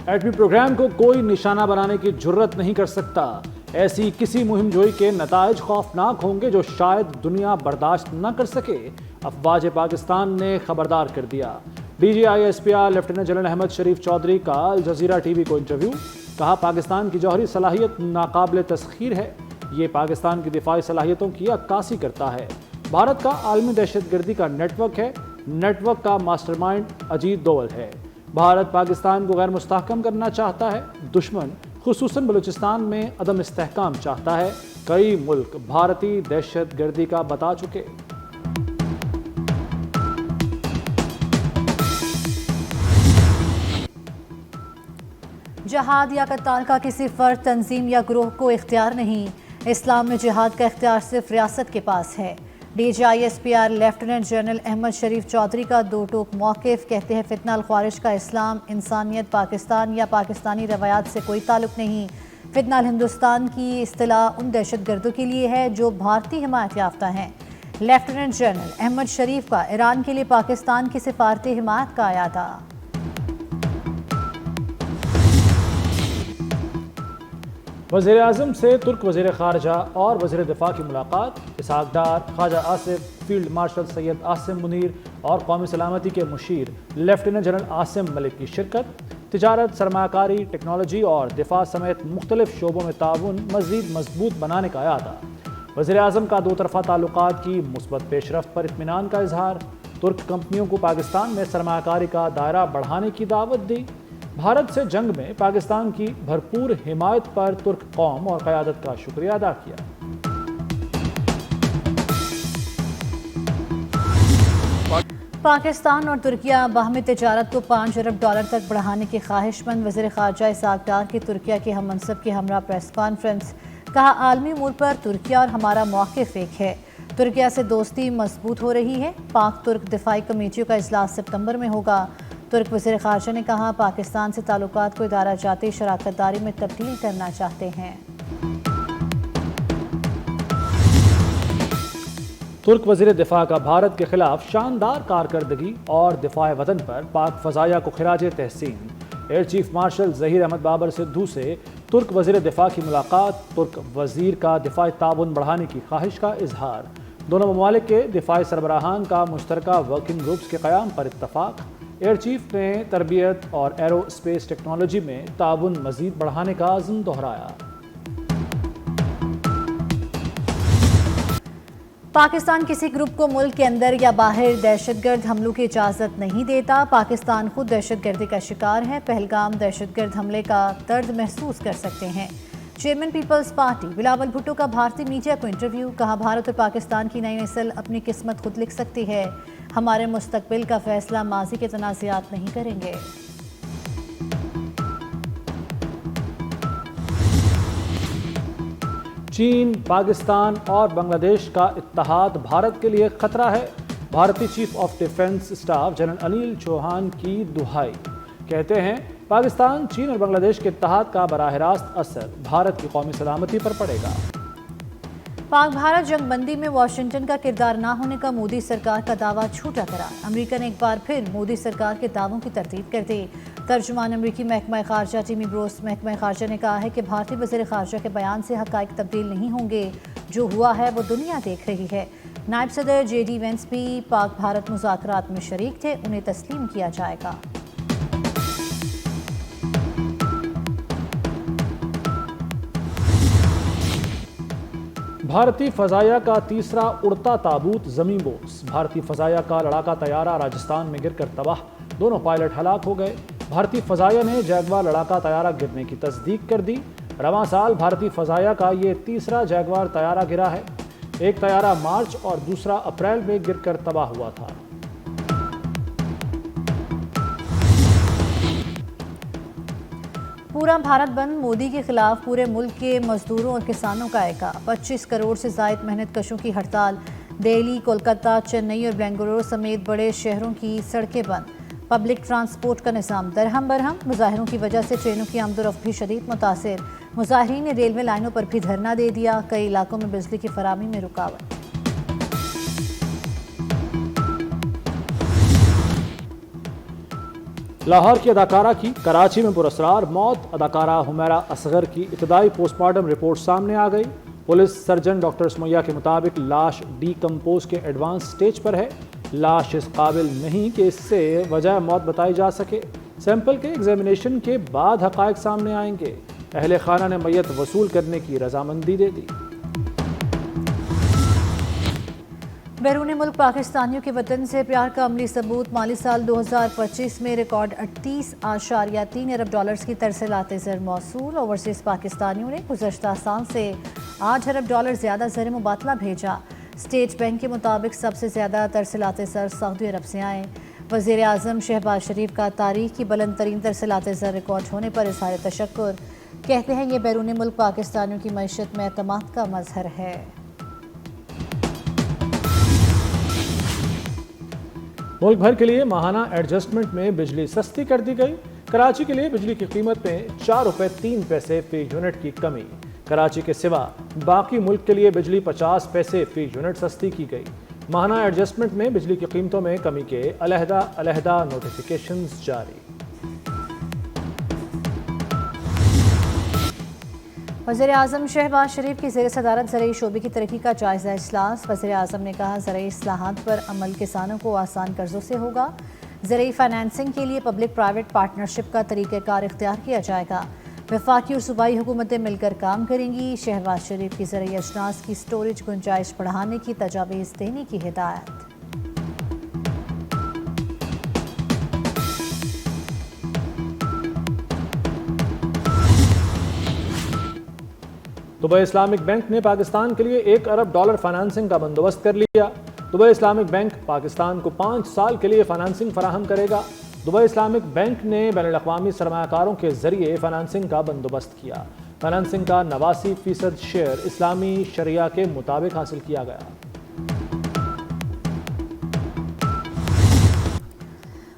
ایٹمی پروگرام کو کوئی نشانہ بنانے کی جرت نہیں کر سکتا۔ ایسی کسی مہم جوئی کے نتائج خوفناک ہوں گے جو شاید دنیا برداشت نہ کر سکے، افواج پاکستان نے خبردار کر دیا۔ D G I S P R lieutenant general Ahmed Sharif Chaudhry کا الجزیرہ ٹی وی کو انٹرویو، کہا پاکستان کی جوہری صلاحیت ناقابل تسخیر ہے، یہ پاکستان کی دفاعی صلاحیتوں کی عکاسی کرتا ہے۔ بھارت کا عالمی دہشت گردی کا نیٹ ورک ہے، نیٹ ورک کا ماسٹر مائنڈ اجیت دوول ہے۔ بھارت پاکستان کو غیر مستحکم کرنا چاہتا ہے، دشمن خصوصاً بلوچستان میں عدم استحکام چاہتا ہے، کئی ملک بھارتی دہشت گردی کا بتا چکے۔ جہاد یا قتال کا کسی فرد، تنظیم یا گروہ کو اختیار نہیں، اسلام میں جہاد کا اختیار صرف ریاست کے پاس ہے۔ D G I S P R lieutenant general Ahmed Sharif Chaudhry کا دو ٹوک موقف، کہتے ہیں فتنہ الخوارج کا اسلام، انسانیت، پاکستان یا پاکستانی روایات سے کوئی تعلق نہیں۔ فتنہ الہندوستان کی اصطلاح ان دہشت گردوں کے لیے ہے جو بھارتی حمایت یافتہ ہیں۔ لیفٹیننٹ جنرل احمد شریف کا ایران کے لیے پاکستان کی سفارتی حمایت کا اعادہ۔ وزیر اعظم سے ترک وزیر خارجہ اور وزیر دفاع کی ملاقات، اسحاق ڈار، خواجہ آصف، فیلڈ مارشل سید عاصم منیر اور قومی سلامتی کے مشیر لیفٹیننٹ جنرل عاصم ملک کی شرکت، تجارت، سرمایہ کاری، ٹیکنالوجی اور دفاع سمیت مختلف شعبوں میں تعاون مزید مضبوط بنانے کا اعادہ۔ وزیر اعظم کا دو طرفہ تعلقات کی مثبت پیش رفت پر اطمینان کا اظہار، ترک کمپنیوں کو پاکستان میں سرمایہ کاری کا دائرہ بڑھانے کی دعوت دی، بھارت سے جنگ میں پاکستان کی بھرپور حمایت پر ترک قوم اور قیادت کا شکریہ ادا کیا۔ پاکستان اور ترکیہ باہمی تجارت کو 5 ارب ڈالر تک بڑھانے کی خواہش مند، وزیر خارجہ اسحاق ڈار کی ترکیہ کے ہم منصب کے ہمراہ پریس کانفرنس، کہا عالمی امور پر ترکیہ اور ہمارا موقف ایک ہے، ترکیہ سے دوستی مضبوط ہو رہی ہے، پاک ترک دفاعی کمیٹیوں کا اجلاس ستمبر میں ہوگا۔ ترک وزیر خارجہ نے کہا پاکستان سے تعلقات کو ادارہ جاتی شراکت داری میں تبدیل کرنا چاہتے ہیں۔ ترک وزیر دفاع کا بھارت کے خلاف شاندار کارکردگی اور دفاع وطن پر پاک فضائیہ کو خراج تحسین، air chief marshal Zaheer Ahmed Babar Sidhu سے ترک وزیر دفاع کی ملاقات، ترک وزیر کا دفاعی تعاون بڑھانے کی خواہش کا اظہار، دونوں ممالک کے دفاعی سربراہان کا مشترکہ ورکنگ گروپس کے قیام پر اتفاق، ایئر چیف نے تربیت اور ایرو اسپیس ٹیکنالوجی میں تعاون مزید بڑھانے کا عزم دہرایا۔ پاکستان کسی گروپ کو ملک کے اندر یا باہر دہشت گرد حملوں کی اجازت نہیں دیتا، پاکستان خود دہشت گردی کا شکار ہے، پہلگام دہشت گرد حملے کا درد محسوس کر سکتے ہیں۔ چیئرمین پیپلز پارٹی بلاول بھٹو کا بھارتی میڈیا کو انٹرویو، کہا بھارت اور پاکستان کی نئی نسل اپنی قسمت خود لکھ سکتی ہے، ہمارے مستقبل کا فیصلہ ماضی کے تنازعات نہیں کریں گے۔ چین، پاکستان اور بنگلہ دیش کا اتحاد بھارت کے لیے خطرہ ہے، بھارتی chief of defence staff general Anil Chauhan کی دہائی، کہتے ہیں پاکستان، چین اور بنگلہ دیش کے اتحاد کا براہ راست اثر بھارت کی قومی سلامتی پر پڑے گا۔ پاک بھارت جنگ بندی میں واشنگٹن کا کردار نہ ہونے کا مودی سرکار کا دعویٰ جھوٹا قرار، امریکہ نے ایک بار پھر مودی سرکار کے دعووں کی تردید کر دی۔ ترجمان امریکی محکمہ خارجہ ٹیمی بروس، محکمہ خارجہ نے کہا ہے کہ بھارتی وزیر خارجہ کے بیان سے حقائق تبدیل نہیں ہوں گے، جو ہوا ہے وہ دنیا دیکھ رہی ہے۔ نائب صدر جے ڈی وینس بھی پاک بھارت مذاکرات میں شریک تھے، انہیں تسلیم کیا جائے گا۔ بھارتی فضائیہ کا تیسرا اڑتا تابوت زمیں بوس، بھارتی فضائیہ کا لڑاکا طیارہ راجستھان میں گر کر تباہ، دونوں پائلٹ ہلاک ہو گئے۔ بھارتی فضائیہ نے جیگوار لڑاکا طیارہ گرنے کی تصدیق کر دی، رواں سال بھارتی فضائیہ کا یہ تیسرا جیگوار طیارہ گرا ہے، ایک طیارہ مارچ اور دوسرا اپریل میں گر کر تباہ ہوا تھا۔ پورا بھارت بند، مودی کے خلاف پورے ملک کے مزدوروں اور کسانوں کا احاطہ، 25 کروڑ سے زائد محنت کشوں کی ہڑتال، دہلی، کولکتہ، چنئی اور بنگلورو سمیت بڑے شہروں کی سڑکیں بند، پبلک ٹرانسپورٹ کا نظام درہم برہم، مظاہروں کی وجہ سے ٹرینوں کی آمد و رفت بھی شدید متاثر، مظاہرین نے ریلوے لائنوں پر بھی دھرنا دے دیا، کئی علاقوں میں بجلی کی فراہمی میں رکاوٹ۔ لاہور کی اداکارہ کی کراچی میں پراسرار موت، اداکارہ حمیرہ اصغر کی ابتدائی پوسٹ مارٹم رپورٹ سامنے آ گئی۔ پولیس سرجن ڈاکٹر سمیہ کے مطابق لاش ڈی کمپوز کے ایڈوانس سٹیج پر ہے۔ لاش اس قابل نہیں کہ اس سے وجہ موت بتائی جا سکے۔ سیمپل کے ایگزامینیشن کے بعد حقائق سامنے آئیں گے۔ اہل خانہ نے میت وصول کرنے کی رضامندی دے دی۔ بیرون ملک پاکستانیوں کے وطن سے پیار کا عملی ثبوت۔ مالی سال 2025 میں ریکارڈ 38.3 ارب ڈالرز کی ترسیلات زر موصول۔ اوورسیز پاکستانیوں نے گزشتہ سال سے 8 ارب ڈالر زیادہ زر مبادلہ بھیجا۔ اسٹیٹ بینک کے مطابق سب سے زیادہ ترسیلات زر سعودی عرب سے آئیں۔ وزیر اعظم شہباز شریف کا تاریخ کی بلند ترین ترسیلات زر ریکارڈ ہونے پر اظہار تشکر۔ کہتے ہیں یہ بیرون ملک پاکستانیوں کی معیشت میں اعتماد کا مظہر ہے۔ ملک بھر کے لیے ماہانہ ایڈجسٹمنٹ میں بجلی سستی کر دی گئی۔ کراچی کے لیے بجلی کی قیمت میں 4 روپے 3 پیسے فی یونٹ کی کمی۔ کراچی کے سوا باقی ملک کے لیے بجلی 50 پیسے فی یونٹ سستی کی گئی۔ ماہانہ ایڈجسٹمنٹ میں بجلی کی قیمتوں میں کمی کے علیحدہ نوٹیفیکیشنز جاری۔ وزیر اعظم شہباز شریف کی زیر صدارت زرعی شعبے کی ترقی کا جائزہ اجلاس۔ وزیر اعظم نے کہا زرعی اصلاحات پر عمل کسانوں کو آسان قرضوں سے ہوگا۔ زرعی فائنانسنگ کے لیے پبلک پرائیویٹ پارٹنرشپ کا طریقہ کار اختیار کیا جائے گا۔ وفاقی اور صوبائی حکومتیں مل کر کام کریں گی۔ شہباز شریف کی زرعی اجناس کی سٹوریج گنجائش بڑھانے کی تجاویز دینے کی ہدایت۔ دبئی اسلامک بینک نے پاکستان کے لیے 1 ارب ڈالر فائنانسنگ کا بندوبست کر لیا۔ دبئی اسلامک بینک پاکستان کو 5 سال کے لیے فائنانسنگ فراہم کرے گا۔ دبئی اسلامک بینک نے بین الاقوامی سرمایہ کاروں کے ذریعے فائنانسنگ کا بندوبست کیا۔ فائنانسنگ کا 89% شیئر اسلامی شریعہ کے مطابق حاصل کیا گیا۔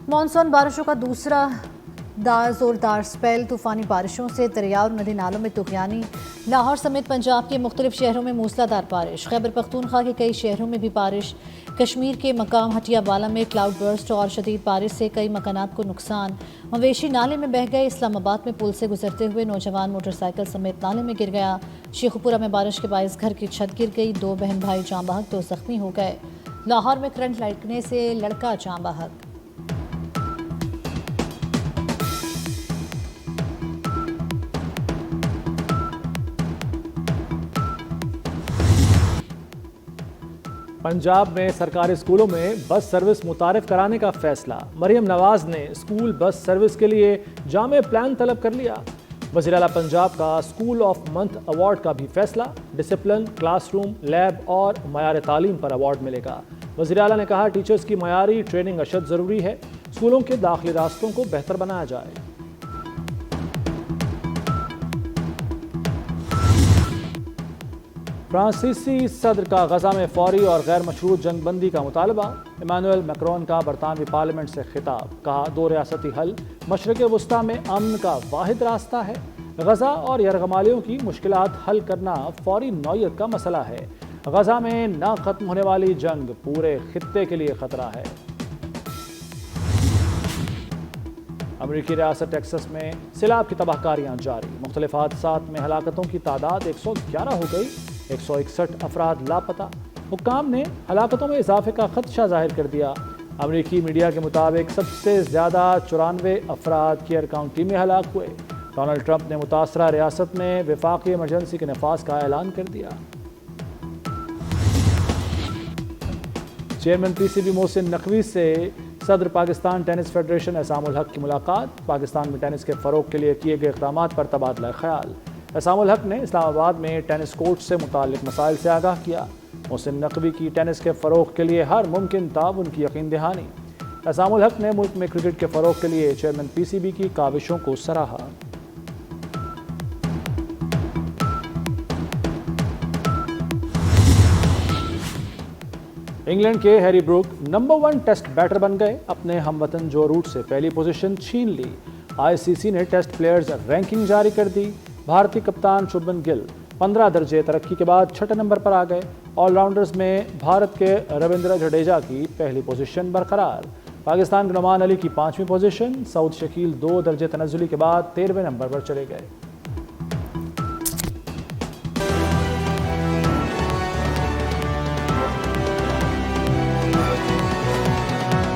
مانسون بارشوں کا دوسرا زوردار سپیل۔ طوفانی بارشوں سے دریا اور ندی نالوں میں طغیانی۔ لاہور سمیت پنجاب کے مختلف شہروں میں موسلادھار بارش۔ خیبر پختونخوا کے کئی شہروں میں بھی بارش۔ کشمیر کے مقام ہٹیا والا میں کلاؤڈ برسٹ اور شدید بارش سے کئی مکانات کو نقصان۔ مویشی نالے میں بہہ گئے۔ اسلام آباد میں پل سے گزرتے ہوئے نوجوان موٹر سائیکل سمیت نالے میں گر گیا۔ شیخوپورہ میں بارش کے باعث گھر کی چھت گر گئی۔ 2 بہن بھائی جاں بحق، 2 زخمی ہو گئے۔ لاہور میں کرنٹ لگنے سے لڑکا جاں بحق۔ پنجاب میں سرکاری اسکولوں میں بس سروس متعارف کرانے کا فیصلہ۔ مریم نواز نے اسکول بس سروس کے لیے جامع پلان طلب کر لیا۔ وزیر اعلیٰ پنجاب کا اسکول آف منتھ ایوارڈ کا بھی فیصلہ۔ ڈسپلن، کلاس روم، لیب اور معیار تعلیم پر ایوارڈ ملے گا۔ وزیر اعلیٰ نے کہا ٹیچرز کی معیاری ٹریننگ اشد ضروری ہے۔ اسکولوں کے داخلی راستوں کو بہتر بنایا جائے۔ فرانسیسی صدر کا غزہ میں فوری اور غیر مشروط جنگ بندی کا مطالبہ۔ ایمانوئل میکرون کا برطانوی پارلیمنٹ سے خطاب۔ کہا 2 ریاستی حل مشرق وسطیٰ میں امن کا واحد راستہ ہے۔ غزہ اور یرغمالیوں کی مشکلات حل کرنا فوری نوعیت کا مسئلہ ہے۔ غزہ میں نہ ختم ہونے والی جنگ پورے خطے کے لیے خطرہ ہے۔ امریکی ریاست ٹیکساس میں سیلاب کی تباہ کاریاں جاری۔ مختلف حادثات میں ہلاکتوں کی تعداد 111 ہو گئی۔ 161 افراد لاپتہ۔ حکام نے ہلاکتوں میں اضافے کا خدشہ ظاہر کر دیا۔ امریکی میڈیا کے مطابق سب سے زیادہ 94 افراد کیئر کاؤنٹی میں ہلاک ہوئے۔ ڈونلڈ ٹرمپ نے متاثرہ ریاست میں وفاقی ایمرجنسی کے نفاذ کا اعلان کر دیا۔ Chairman P C B Mohsin Naqvi سے صدر پاکستان ٹینس فیڈریشن احسام الحق کی ملاقات۔ پاکستان میں ٹینس کے فروغ کے لیے کیے گئے اقدامات پر تبادلہ خیال۔ احسام الحق نے اسلام آباد میں ٹینس کورٹ سے متعلق مسائل سے آگاہ کیا۔ محسن نقوی کی ٹینس کے فروغ کے لیے ہر ممکن تعاون کی یقین دہانی۔ احسام الحق نے ملک میں کرکٹ کے فروغ کے لیے چیئرمین پی سی بی کی کاوشوں کو سراہا۔ انگلینڈ کے Harry Brook number 1 test batter بن گئے۔ اپنے ہم وطن جو روٹ سے پہلی پوزیشن چھین لی۔ آئی سی سی نے ٹیسٹ پلیئرز رینکنگ جاری کر دی۔ بھارتی کپتان شبھمن گل 15 درجے ترقی کے بعد 6 نمبر پر آ گئے۔ آل راؤنڈرز میں بھارت کے رویندر جڈیجا کی پہلی پوزیشن برقرار۔ پاکستان کے نعمان علی کی 5ویں پوزیشن، سعود شکیل 2 درجے تنزلی کے بعد 13ویں نمبر پر چلے گئے۔